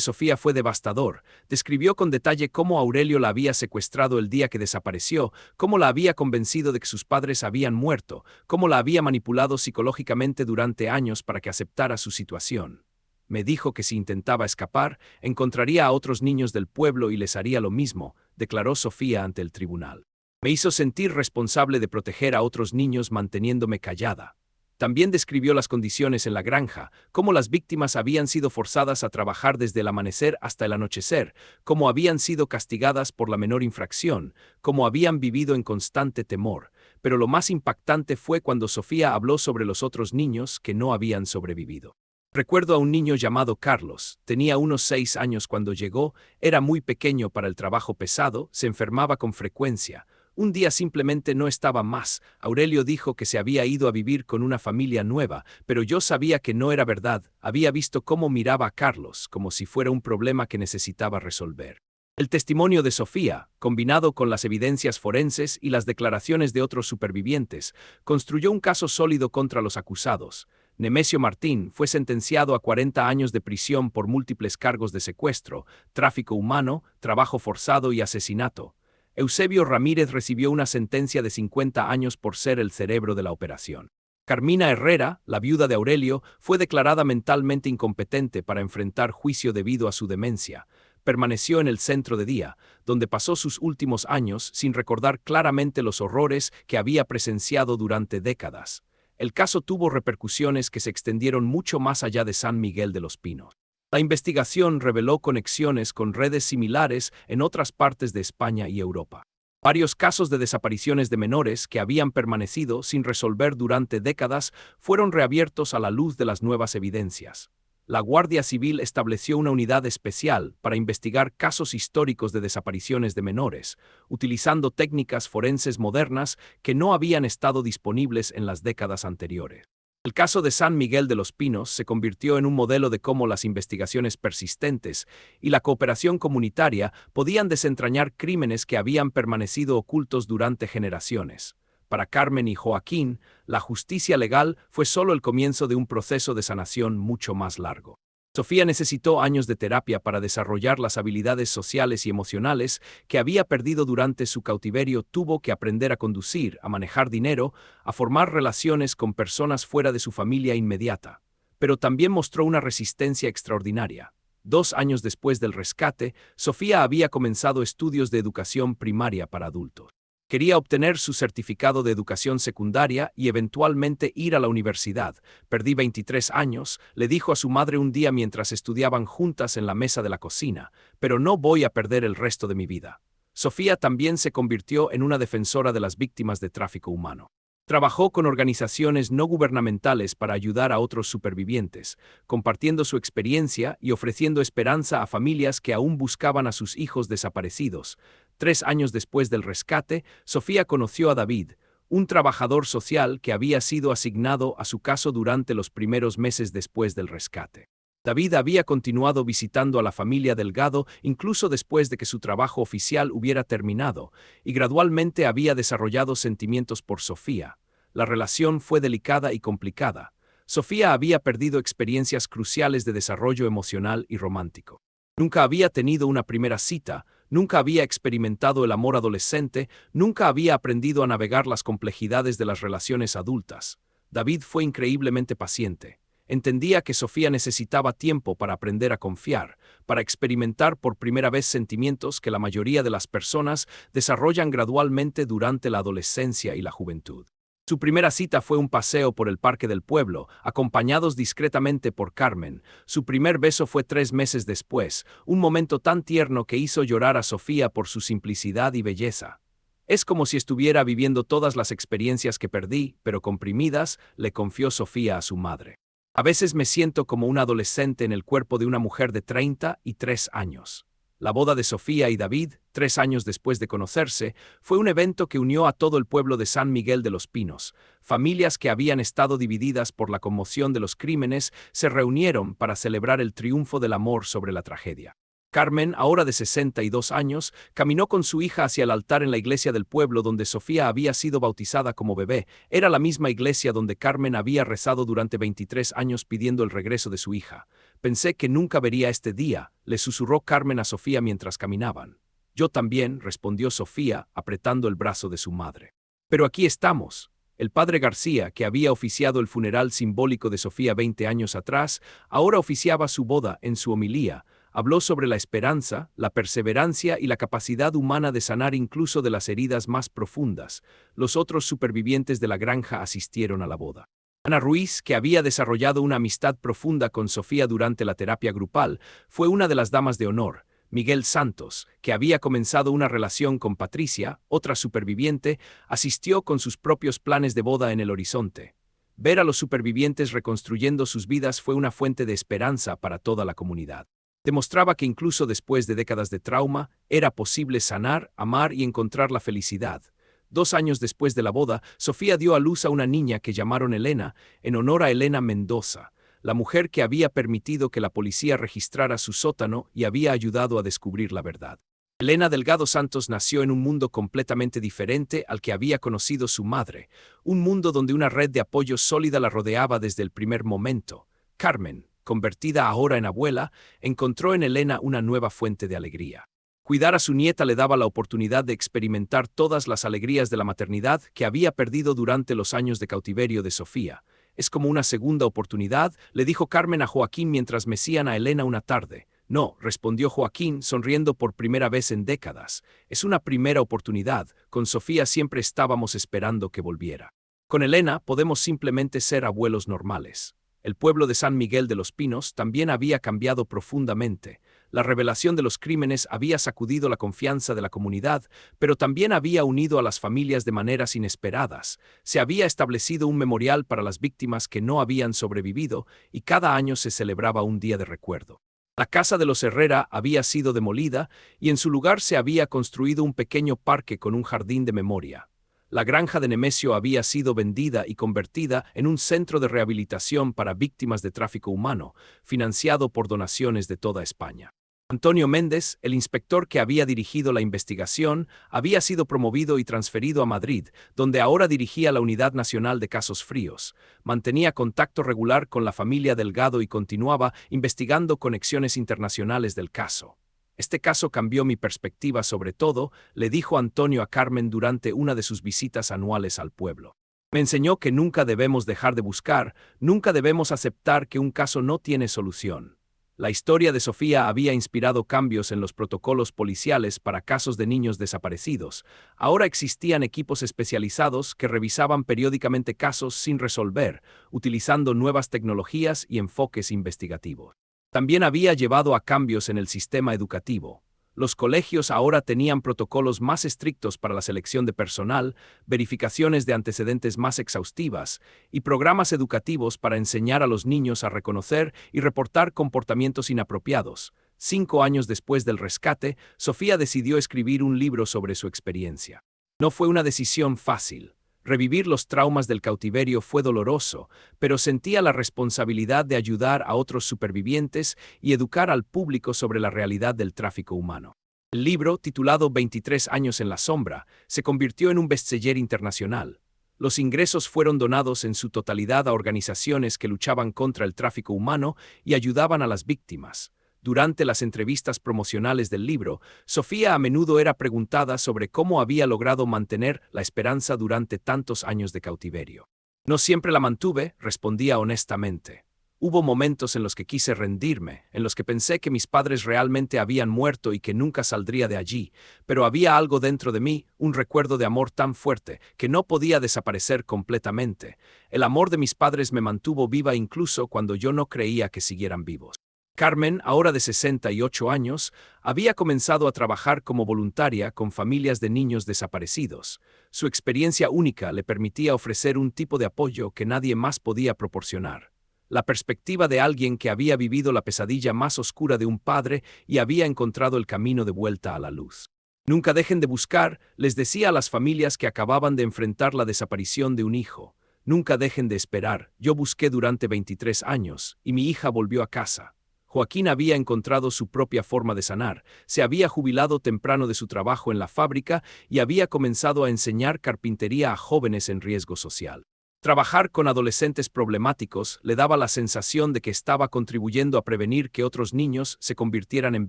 A: Sofía fue devastador. Describió con detalle cómo Aurelio la había secuestrado el día que desapareció, cómo la había convencido de que sus padres habían muerto, cómo la había manipulado psicológicamente durante años para que aceptara su situación. Me dijo que si intentaba escapar, encontraría a otros niños del pueblo y les haría lo mismo, declaró Sofía ante el tribunal. Me hizo sentir responsable de proteger a otros niños manteniéndome callada. También describió las condiciones en la granja, cómo las víctimas habían sido forzadas a trabajar desde el amanecer hasta el anochecer, cómo habían sido castigadas por la menor infracción, cómo habían vivido en constante temor. Pero lo más impactante fue cuando Sofía habló sobre los otros niños que no habían sobrevivido. Recuerdo a un niño llamado Carlos, tenía unos 6 años cuando llegó, era muy pequeño para el trabajo pesado, se enfermaba con frecuencia. Un día simplemente no estaba más. Aurelio dijo que se había ido a vivir con una familia nueva, pero yo sabía que no era verdad. Había visto cómo miraba a Carlos, como si fuera un problema que necesitaba resolver. El testimonio de Sofía, combinado con las evidencias forenses y las declaraciones de otros supervivientes, construyó un caso sólido contra los acusados. Nemesio Martín fue sentenciado a 40 años de prisión por múltiples cargos de secuestro, tráfico humano, trabajo forzado y asesinato. Eusebio Ramírez recibió una sentencia de 50 años por ser el cerebro de la operación. Carmina Herrera, la viuda de Aurelio, fue declarada mentalmente incompetente para enfrentar juicio debido a su demencia. Permaneció en el centro de día, donde pasó sus últimos años sin recordar claramente los horrores que había presenciado durante décadas. El caso tuvo repercusiones que se extendieron mucho más allá de San Miguel de los Pinos. La investigación reveló conexiones con redes similares en otras partes de España y Europa. Varios casos de desapariciones de menores que habían permanecido sin resolver durante décadas fueron reabiertos a la luz de las nuevas evidencias. La Guardia Civil estableció una unidad especial para investigar casos históricos de desapariciones de menores, utilizando técnicas forenses modernas que no habían estado disponibles en las décadas anteriores. El caso de San Miguel de los Pinos se convirtió en un modelo de cómo las investigaciones persistentes y la cooperación comunitaria podían desentrañar crímenes que habían permanecido ocultos durante generaciones. Para Carmen y Joaquín, la justicia legal fue solo el comienzo de un proceso de sanación mucho más largo. Sofía necesitó años de terapia para desarrollar las habilidades sociales y emocionales que había perdido durante su cautiverio. Tuvo que aprender a conducir, a manejar dinero, a formar relaciones con personas fuera de su familia inmediata. Pero también mostró una resistencia extraordinaria. 2 años después del rescate, Sofía había comenzado estudios de educación primaria para adultos. Quería obtener su certificado de educación secundaria y eventualmente ir a la universidad. Perdí 23 años, le dijo a su madre un día mientras estudiaban juntas en la mesa de la cocina, pero no voy a perder el resto de mi vida. Sofía también se convirtió en una defensora de las víctimas de tráfico humano. Trabajó con organizaciones no gubernamentales para ayudar a otros supervivientes, compartiendo su experiencia y ofreciendo esperanza a familias que aún buscaban a sus hijos desaparecidos. 3 años después del rescate, Sofía conoció a David, un trabajador social que había sido asignado a su caso durante los primeros meses después del rescate. David había continuado visitando a la familia Delgado incluso después de que su trabajo oficial hubiera terminado, y gradualmente había desarrollado sentimientos por Sofía. La relación fue delicada y complicada. Sofía había perdido experiencias cruciales de desarrollo emocional y romántico. Nunca había tenido una primera cita, nunca había experimentado el amor adolescente, nunca había aprendido a navegar las complejidades de las relaciones adultas. David fue increíblemente paciente. Entendía que Sofía necesitaba tiempo para aprender a confiar, para experimentar por primera vez sentimientos que la mayoría de las personas desarrollan gradualmente durante la adolescencia y la juventud. Su primera cita fue un paseo por el parque del pueblo, acompañados discretamente por Carmen. Su primer beso fue 3 meses después, un momento tan tierno que hizo llorar a Sofía por su simplicidad y belleza. Es como si estuviera viviendo todas las experiencias que perdí, pero comprimidas, le confió Sofía a su madre. A veces me siento como un adolescente en el cuerpo de una mujer de 33 años. La boda de Sofía y David, 3 años después de conocerse, fue un evento que unió a todo el pueblo de San Miguel de los Pinos. Familias que habían estado divididas por la conmoción de los crímenes se reunieron para celebrar el triunfo del amor sobre la tragedia. Carmen, ahora de 62 años, caminó con su hija hacia el altar en la iglesia del pueblo donde Sofía había sido bautizada como bebé. Era la misma iglesia donde Carmen había rezado durante 23 años pidiendo el regreso de su hija. Pensé que nunca vería este día, le susurró Carmen a Sofía mientras caminaban. Yo también, respondió Sofía, apretando el brazo de su madre. Pero aquí estamos. El padre García, que había oficiado el funeral simbólico de Sofía 20 años atrás, ahora oficiaba su boda. En su homilía habló sobre la esperanza, la perseverancia y la capacidad humana de sanar incluso de las heridas más profundas. Los otros supervivientes de la granja asistieron a la boda. Ana Ruiz, que había desarrollado una amistad profunda con Sofía durante la terapia grupal, fue una de las damas de honor. Miguel Santos, que había comenzado una relación con Patricia, otra superviviente, asistió con sus propios planes de boda en el horizonte. Ver a los supervivientes reconstruyendo sus vidas fue una fuente de esperanza para toda la comunidad. Demostraba que incluso después de décadas de trauma, era posible sanar, amar y encontrar la felicidad. 2 años después de la boda, Sofía dio a luz a una niña que llamaron Elena, en honor a Elena Mendoza, la mujer que había permitido que la policía registrara su sótano y había ayudado a descubrir la verdad. Elena Delgado Santos nació en un mundo completamente diferente al que había conocido su madre, un mundo donde una red de apoyo sólida la rodeaba desde el primer momento. Carmen, convertida ahora en abuela, encontró en Elena una nueva fuente de alegría. Cuidar a su nieta le daba la oportunidad de experimentar todas las alegrías de la maternidad que había perdido durante los años de cautiverio de Sofía. Es como una segunda oportunidad, le dijo Carmen a Joaquín mientras mecían a Elena una tarde. No, respondió Joaquín, sonriendo por primera vez en décadas. Es una primera oportunidad, con Sofía siempre estábamos esperando que volviera. Con Elena podemos simplemente ser abuelos normales. El pueblo de San Miguel de los Pinos también había cambiado profundamente. La revelación de los crímenes había sacudido la confianza de la comunidad, pero también había unido a las familias de maneras inesperadas. Se había establecido un memorial para las víctimas que no habían sobrevivido y cada año se celebraba un día de recuerdo. La casa de los Herrera había sido demolida y en su lugar se había construido un pequeño parque con un jardín de memoria. La granja de Nemesio había sido vendida y convertida en un centro de rehabilitación para víctimas de tráfico humano, financiado por donaciones de toda España. Antonio Méndez, el inspector que había dirigido la investigación, había sido promovido y transferido a Madrid, donde ahora dirigía la Unidad Nacional de Casos Fríos. Mantenía contacto regular con la familia Delgado y continuaba investigando conexiones internacionales del caso. Este caso cambió mi perspectiva sobre todo, le dijo Antonio a Carmen durante una de sus visitas anuales al pueblo. Me enseñó que nunca debemos dejar de buscar, nunca debemos aceptar que un caso no tiene solución. La historia de Sofía había inspirado cambios en los protocolos policiales para casos de niños desaparecidos. Ahora existían equipos especializados que revisaban periódicamente casos sin resolver, utilizando nuevas tecnologías y enfoques investigativos. También había llevado a cambios en el sistema educativo. Los colegios ahora tenían protocolos más estrictos para la selección de personal, verificaciones de antecedentes más exhaustivas y programas educativos para enseñar a los niños a reconocer y reportar comportamientos inapropiados. 5 años después del rescate, Sofía decidió escribir un libro sobre su experiencia. No fue una decisión fácil. Revivir los traumas del cautiverio fue doloroso, pero sentía la responsabilidad de ayudar a otros supervivientes y educar al público sobre la realidad del tráfico humano. El libro, titulado 23 años en la sombra, se convirtió en un bestseller internacional. Los ingresos fueron donados en su totalidad a organizaciones que luchaban contra el tráfico humano y ayudaban a las víctimas. Durante las entrevistas promocionales del libro, Sofía a menudo era preguntada sobre cómo había logrado mantener la esperanza durante tantos años de cautiverio. No siempre la mantuve, respondía honestamente. Hubo momentos en los que quise rendirme, en los que pensé que mis padres realmente habían muerto y que nunca saldría de allí, pero había algo dentro de mí, un recuerdo de amor tan fuerte, que no podía desaparecer completamente. El amor de mis padres me mantuvo viva incluso cuando yo no creía que siguieran vivos. Carmen, ahora de 68 años, había comenzado a trabajar como voluntaria con familias de niños desaparecidos. Su experiencia única le permitía ofrecer un tipo de apoyo que nadie más podía proporcionar. La perspectiva de alguien que había vivido la pesadilla más oscura de un padre y había encontrado el camino de vuelta a la luz. Nunca dejen de buscar, les decía a las familias que acababan de enfrentar la desaparición de un hijo. Nunca dejen de esperar, yo busqué durante 23 años, y mi hija volvió a casa. Joaquín había encontrado su propia forma de sanar, se había jubilado temprano de su trabajo en la fábrica y había comenzado a enseñar carpintería a jóvenes en riesgo social. Trabajar con adolescentes problemáticos le daba la sensación de que estaba contribuyendo a prevenir que otros niños se convirtieran en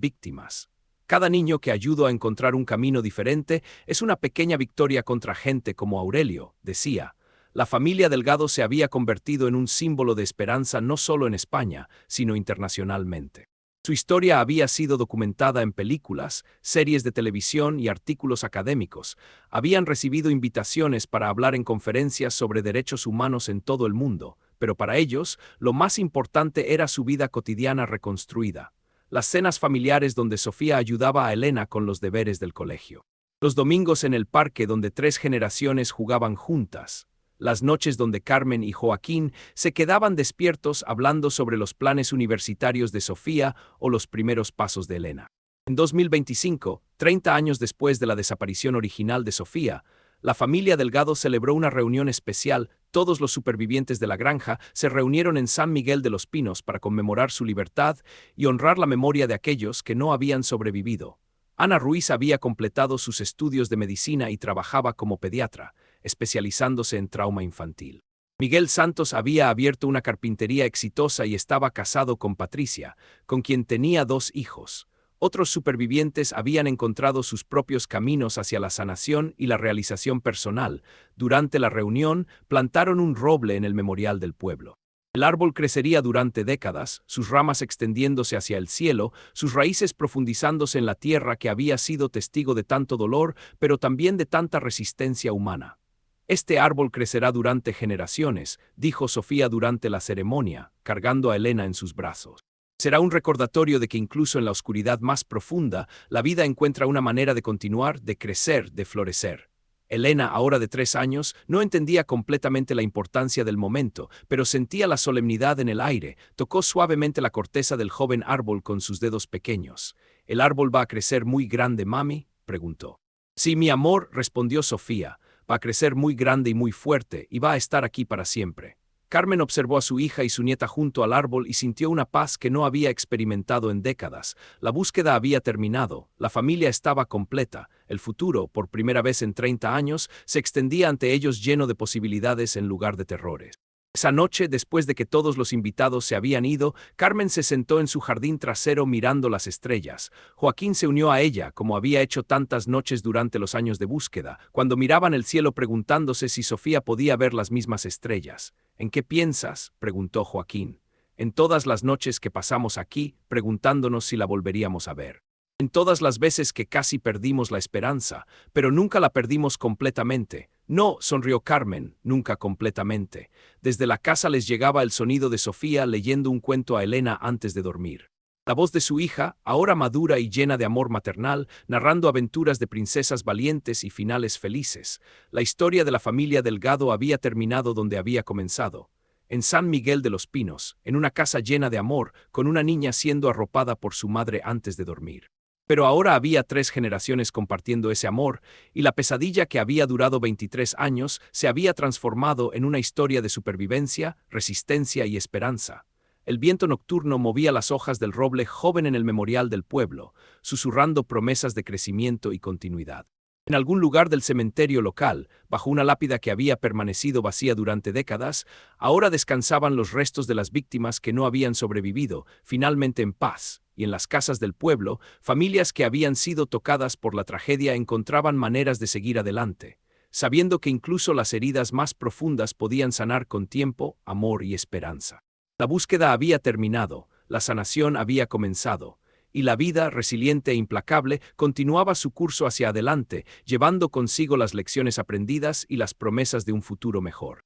A: víctimas. Cada niño que ayudó a encontrar un camino diferente es una pequeña victoria contra gente como Aurelio, decía. La familia Delgado se había convertido en un símbolo de esperanza no solo en España, sino internacionalmente. Su historia había sido documentada en películas, series de televisión y artículos académicos. Habían recibido invitaciones para hablar en conferencias sobre derechos humanos en todo el mundo, pero para ellos, lo más importante era su vida cotidiana reconstruida. Las cenas familiares donde Sofía ayudaba a Elena con los deberes del colegio. Los domingos en el parque donde 3 generaciones jugaban juntas. Las noches donde Carmen y Joaquín se quedaban despiertos hablando sobre los planes universitarios de Sofía o los primeros pasos de Elena. En 2025, 30 años después de la desaparición original de Sofía, la familia Delgado celebró una reunión especial. Todos los supervivientes de la granja se reunieron en San Miguel de los Pinos para conmemorar su libertad y honrar la memoria de aquellos que no habían sobrevivido. Ana Ruiz había completado sus estudios de medicina y trabajaba como pediatra, especializándose en trauma infantil. Miguel Santos había abierto una carpintería exitosa y estaba casado con Patricia, con quien tenía 2 hijos. Otros supervivientes habían encontrado sus propios caminos hacia la sanación y la realización personal. Durante la reunión, plantaron un roble en el memorial del pueblo. El árbol crecería durante décadas, sus ramas extendiéndose hacia el cielo, sus raíces profundizándose en la tierra que había sido testigo de tanto dolor, pero también de tanta resistencia humana. Este árbol crecerá durante generaciones, dijo Sofía durante la ceremonia, cargando a Elena en sus brazos. Será un recordatorio de que incluso en la oscuridad más profunda, la vida encuentra una manera de continuar, de crecer, de florecer. Elena, ahora de 3 años, no entendía completamente la importancia del momento, pero sentía la solemnidad en el aire. Tocó suavemente la corteza del joven árbol con sus dedos pequeños. ¿El árbol va a crecer muy grande, mami?, preguntó. Sí, mi amor, respondió Sofía. Va a crecer muy grande y muy fuerte, y va a estar aquí para siempre. Carmen observó a su hija y su nieta junto al árbol y sintió una paz que no había experimentado en décadas. La búsqueda había terminado, la familia estaba completa, el futuro, por primera vez en 30 años, se extendía ante ellos lleno de posibilidades en lugar de terrores. Esa noche, después de que todos los invitados se habían ido, Carmen se sentó en su jardín trasero mirando las estrellas. Joaquín se unió a ella, como había hecho tantas noches durante los años de búsqueda, cuando miraban el cielo preguntándose si Sofía podía ver las mismas estrellas. ¿En qué piensas?, preguntó Joaquín. En todas las noches que pasamos aquí, preguntándonos si la volveríamos a ver. En todas las veces que casi perdimos la esperanza, pero nunca la perdimos completamente. No, sonrió Carmen, nunca completamente. Desde la casa les llegaba el sonido de Sofía leyendo un cuento a Elena antes de dormir. La voz de su hija, ahora madura y llena de amor maternal, narrando aventuras de princesas valientes y finales felices. La historia de la familia Delgado había terminado donde había comenzado. En San Miguel de los Pinos, en una casa llena de amor, con una niña siendo arropada por su madre antes de dormir. Pero ahora había 3 generaciones compartiendo ese amor, y la pesadilla que había durado 23 años se había transformado en una historia de supervivencia, resistencia y esperanza. El viento nocturno movía las hojas del roble joven en el memorial del pueblo, susurrando promesas de crecimiento y continuidad. En algún lugar del cementerio local, bajo una lápida que había permanecido vacía durante décadas, ahora descansaban los restos de las víctimas que no habían sobrevivido, finalmente en paz, y en las casas del pueblo, familias que habían sido tocadas por la tragedia encontraban maneras de seguir adelante, sabiendo que incluso las heridas más profundas podían sanar con tiempo, amor y esperanza. La búsqueda había terminado, la sanación había comenzado, y la vida, resiliente e implacable, continuaba su curso hacia adelante, llevando consigo las lecciones aprendidas y las promesas de un futuro mejor.